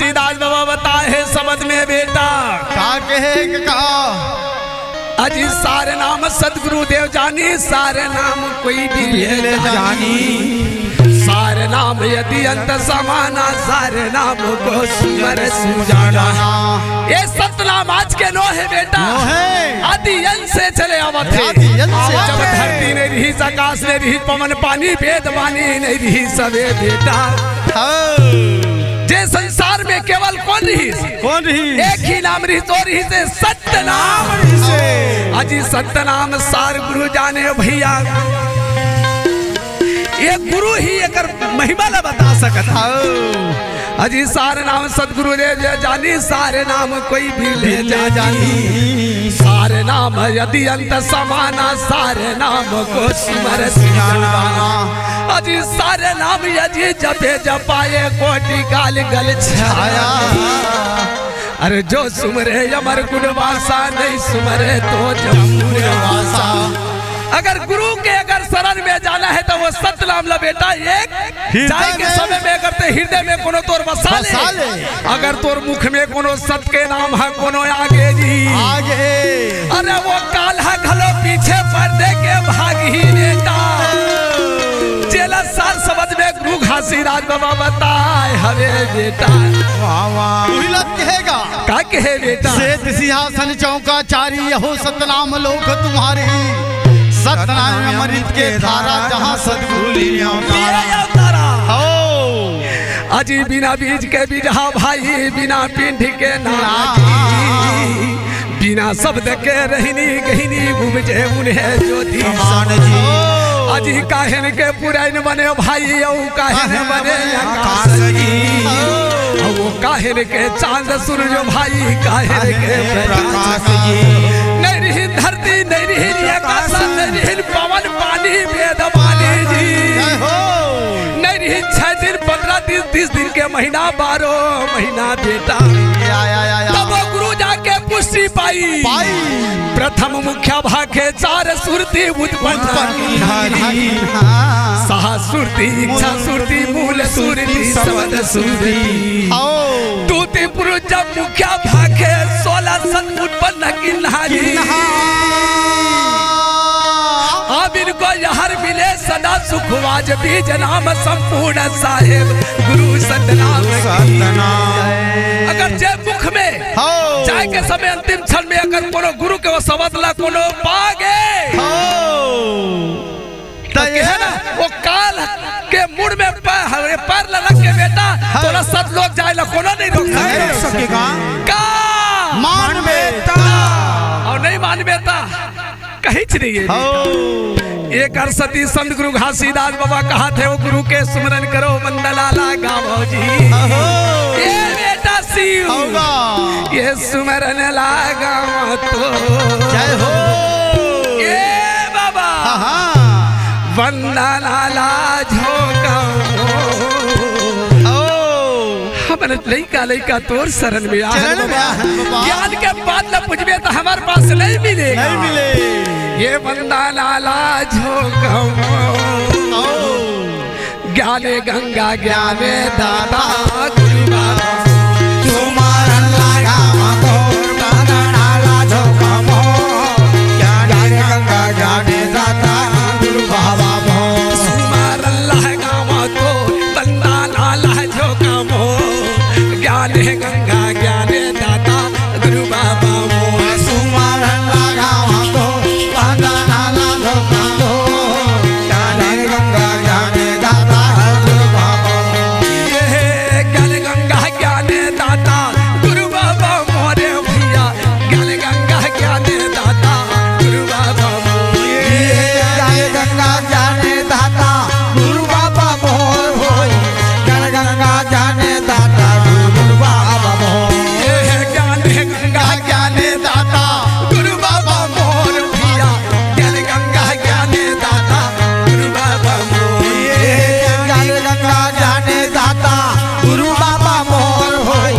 घासीदास बाबा बताए शब्द में बेटा का कहे कहा अजी सारे नाम सदगुरु देव जानी, सारे नाम कोई भी ले जानी, सारे नाम यदि अंत समाना, सारे नाम को सुमर सुजाना। ये सतनाम आज के नो है बेटा, आदि अंत से चले आवत है। जब धरती ने रही, आकाश ने रही, पवन पानी वेद वाणी नहीं रही सबे बेटा। जे संसार में केवल कौन रही एक ही नाम रही, तो रही से सत्य नाम अजी सत्य नाम सार गुरु जाने भैया। ये गुरु ही एक महिमा ला बता सकता अजी सारे नाम सदगुरु ले जानी, सारे नाम कोई भी ले जानी, सारे नाम यदि अंत समाना, सारे नाम को सिमर सुजाना। अजी सारे नाम यदि जपे जपाए कोटि काल गल छाया। अरे जो सुमरे अमर गुणवासा, नहीं सुमरे तो जमूर वासा। अगर गुरु के अगर शरण में जाना है तो वो सत्य नाम ला बेटा। एक जाए के समय में अगर ते हृदय में कोनो तोर बसा ले, अगर तोर मुख में कोनो सत्य के नाम है कोनो आगे जी आगे, अरे वो काल है घलो पीछे पर्दे के भागी बेटा। चेला सार समझ में गुरु घासीदास बाबा बताए हवे बेटा। कहेगा का कहे बेटा श्वेत सिंहासन चौका चारी, यहो सतनाम लोक तुम्हारी, सतनाम अमृत के धारा, जहाँ सदगुरु तारा। अजी बिना बीज के बीजा भाई, बिना पिंड के नागी, बिना शब्द के रहनी गहनी, बुझे उन्हें ज्योति मान जी। अजी काहन के पुराण बने भाई, औ काहन बने आकाश जी, वो काहन के चांद सूरज भाई, काहन के प्रकाश जी। नहीं रही धरती, नहीं रही आकाश, नहीं रही पवन पानी वेद वाणी जी, नहीं रही 6 दिन 15 दिन 30 दिन के महीना 12 महीना बेटा। तब वो गुरु जाके पुष्टि पाई, प्रथम मुख्य भागे 4 सुरती उत्पन्न, सहा सुरती इच्छा सुरती मूल सुरती शब्द सुरती। दूती पुरुष जब मुख्य भागे 16 सत उत्पन्न किन्हारी। अब इनको हर मिले सदा सुखवाज, बीज नाम संपूर्ण साहेब गुरु सतनाम। अगर जे मुख में जाए के समय अंतिम क्षण में अगर कोनो गुरु के वो शब्द ला कोनो पागे तो है ना, वो काल के मुड़ में पैर लग के बेटा तोरा 7 लोग जाए ला कोनो नहीं रोक सकेगा। का मान बेटा और नहीं मान बेटा कहीं नहीं है। एक सती संत गुरु घासीदास बाबा कहा थे, वो गुरु के सुमरन करो मंदलाला गावो जी। ये बेटा शिव ये सुमरन लागा तो जय हो। ये बाबा वंदनाला झोंका हमने लइका लइका तोर शरण में आ। ज्ञान के बाद न पूछबे तो हमारे पास नहीं मिलेगा, नहीं मिले। ये बंदा लाला झोंका ज्ञाने गंगा ज्ञाने दाता गुरु बाबा। सुमरन लागा तोर बंदा लाला झोंका ज्ञाने गंगा ज्ञाने दाता गुरु बाबा। सुमरन लागा तो बंदा लाला झोंका ज्ञाने गंगा ज्ञाने दाता गुरु बाबा। सुमरन लागा तो बंदा लाला झोंका ज्ञाने गंगा ज्ञाने दाता गुरु बाबा। ये ज्ञान गंगा ज्ञाने दाता गुरु बाबा मोरे भैया, ज्ञान गंगा ज्ञाने दाता गुरु बाबा। ये ज्ञान गंगा ज्ञाने दाता गुरु बाबा मोर होई, ज्ञान गंगा ज्ञाने दाता गुरु बाबा मोर। ये ज्ञान गंगा ज्ञाने दाता गुरु बाबा मोर भैया, ज्ञान गंगा ज्ञाने दाता गुरु बाबा मोर। ये ज्ञान गंगा ज्ञाने दाता गुरु बाबा मोर होई,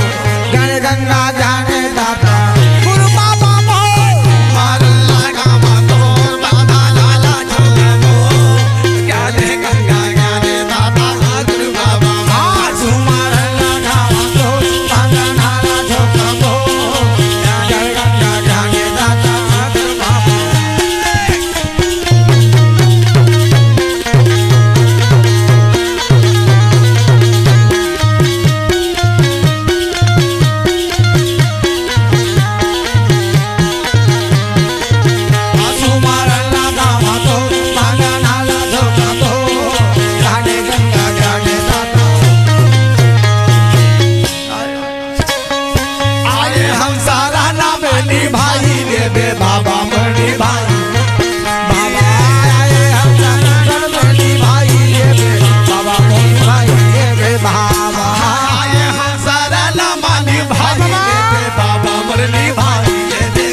हम सारा नाम निभाई लेबे बाबा मनी भाई बाबा आए हम सारा नाम निभाई लेबे बाबा मनी भाई लेबे बाबा आए हम सारा नाम निभाई लेबे बाबा मनी भाई लेबे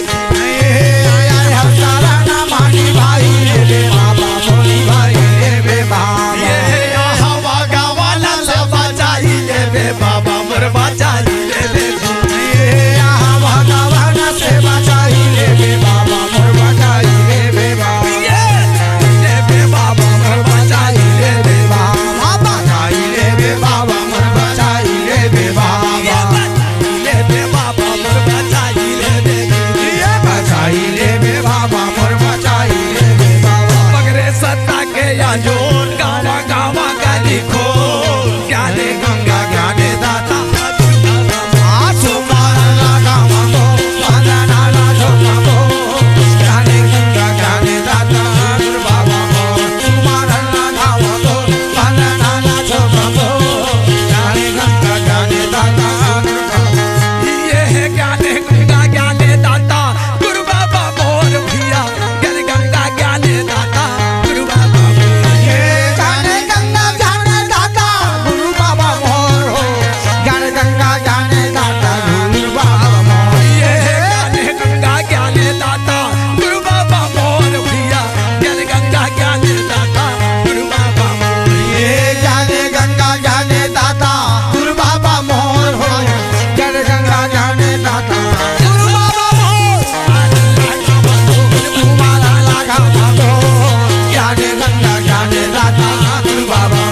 आए हम सारा नाम निभाई लेबे बाबा मनी भाई लेबे बाबा ये हवा गावाला से बचाई लेबे बाबा मर बचाई लेबे हवा गावाला से बचाई लेबे बाबा मर बचाई लेबे बाबा लेबे बाबा मर बचाई लेबे बाबा बचाई लेबे बाबा मर बचाई लेबे बाबा लेबे बाबा मर बचाई लेबे बचाई लेबे बाबा मर बचाई लेबे बाबा पगरे सत्ता के या जोन गावा गावा गाली खो ज्ञाने गंगा ज्ञाने दाता आसो मारा गावा तो वंदना ला झोका तो ज्ञाने गंगा ज्ञाने दाता बाबा मारा गावा तो वंदना ला झोका तो ज्ञाने गंगा ज्ञाने दाता ये है ज्ञाने गंगा ज्ञाने दाता गुरु बाबा मोर भैया ज्ञान गंगा ज्ञाने दाता गुरु बाबा ये ज्ञाने गंगा ज्ञाने दाता गुरु बाबा मोर हो ज्ञान गंगा ज्ञाने दाता गुरु बाबा मोर ये ज्ञाने गंगा ज्ञाने दाता गुरु बाबा मोर भैया ज्ञान गंगा ज्ञाने दाता गुरु बाबा मोर ये ज्ञाने गंगा ज्ञाने दाता गुरु बाबा मोर हो ज्ञान गंगा ज्ञाने दाता गुरु बाबा मोर तुम्हारा लागा दो ज्ञाने गंगा ज्ञाने दाता गुरु बाबा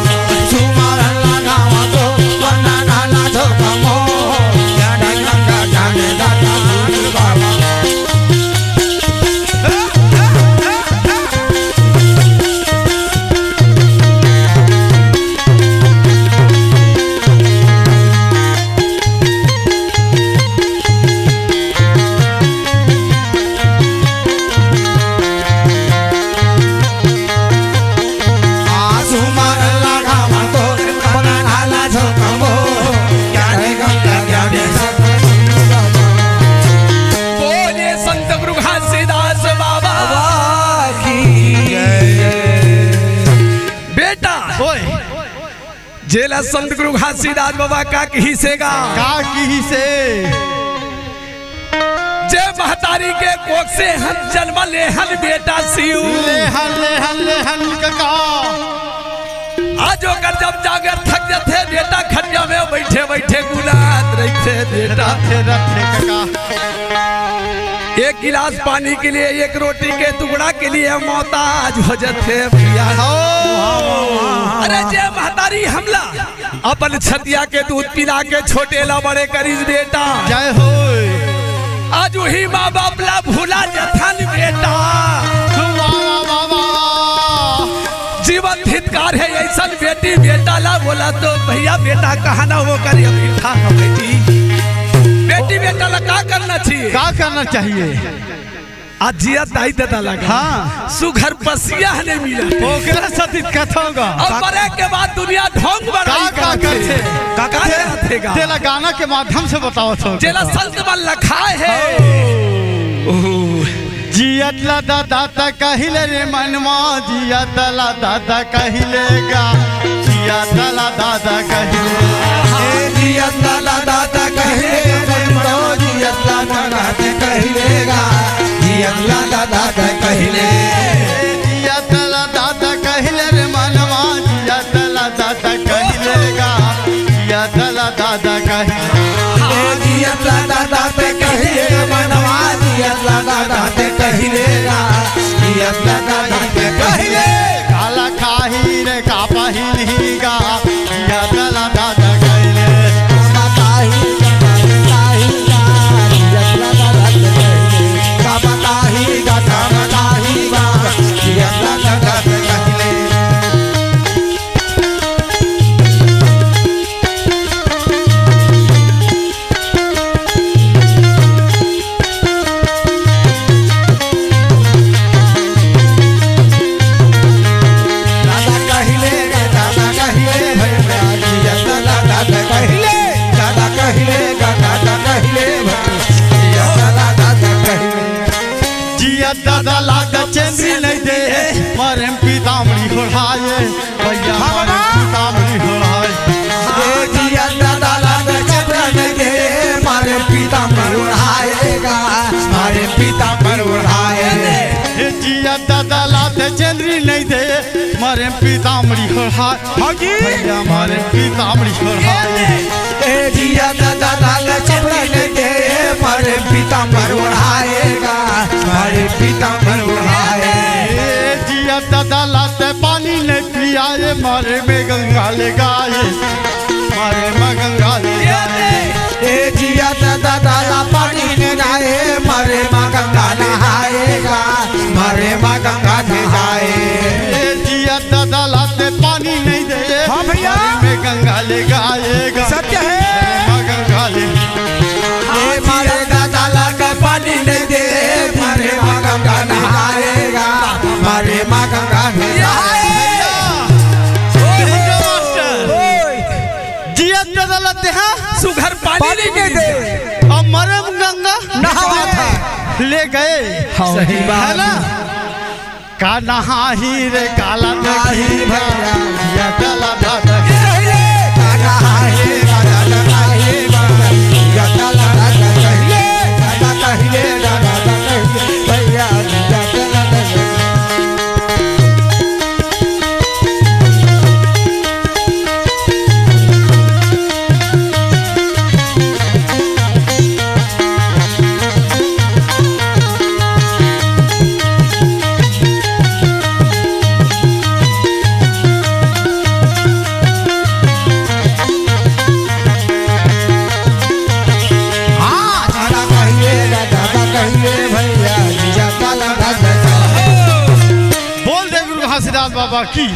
तुम्हारा लागा दो वंदना ला झोका मोर ज्ञाने गंगा ज्ञाने दाता गुरु बाबा आसु मारा लागा तो वंदना ला झोका मोर ज्ञाने गंगा ज्ञाने दाता गुरु बाबा बोले संत गुरु घासीदास बाबा बेटा जेला संत गुरु घासीदास बाबा का कहिसेगा का की से जे महतारी के कोख से हम जन्म लेहन बेटा सिउ हल का आज ओकर जब जागर थक जाते बेटा खटिया में बैठे बैठे गुलात रहते बेटा एक गिलास पानी के लिए एक रोटी के टुकड़ा के लिए मोहताज हो जाते भैया अरे जे महतारी हमला अपन छतिया के दूध पिला के छोटे ला बड़े करीज बेटा जय हो आज वही माँ बाप ला भूला जथन बेटा जीवन हितकार है ऐसा बेटी बेटा ला बोला तो भैया बेटा कहा ना वो कर बेटी बेटी बेटा ला का करना चाहिए का करना चाहिए आज जिया ताई दादा लगा हाँ सुघर पसिया नहीं मिला ओकरा साथी कथोगा और मरे के बाद दुनिया ढोंग बढ़ाई का करते का तेला गाना के माध्यम से बताओ तो जेला संत मन लखाए है जियतला दादा कहिले रे मनवा जियतला दादा कहिलेगा जियतला दादा कहिले जियतला दादा कहिले मनवा जियतला दादा कहिलेगा जियतला दादा कहिले जियतला दादा कहिले रे मनवा जियतला दादा कहिलेगा जियतला दादा कहिले जियतला दादा कहिले मनवा जियतला दादा कहिलेगा जियतला दादा कहिले काला खाही रे का पहिलीगा जियतला दादा कहिले बताही बताही जियतला दादा कहिले का बताही गाथा बताही बा जियतला दादा कहिले चेंदी नहीं दे मारे पीतामढ़ी होड़ाए भैया मारे पीतामढ़ी होड़ाए जिया दादा लागे चंद्र नहीं दे मारे पीताम्बर उड़ाएगा मारे पीताम्बर उड़ाए जिया दादा लाते चंद्री नहीं दे मारे पीतामढ़ी होड़ाए भैया मारे पीतामढ़ी होड़ाए जिया दादा लागे चंद्र नहीं दे मारे पीताम्बर उड़ाएगा मारे पीताम्बर उड़ाए जिया दादा लाते पानी नहीं पियाए मारे में गंगा ले गाए मारे में गंगा ले गाए जिया दादा ला पानी नहीं गाए मारे माँ गंगा नहाएगा मारे माँ गंगा नहाए जिया दादा लाते पानी नहीं दे हाँ भैया में गंगा ले गाएगा सत्य है माँ गंगा ले मारे दादा ला का पानी नहीं दे मारे माँ गंगा नहाएगा मारे माँ गंगा नहाएगा जिया दादा लाते हैं सुघर पानी नहीं दे अब मरे गंगा नहावा था ले गए सही बात है ना का नहाही रे काला नहाही भैया जिया दादा दादा बाबा की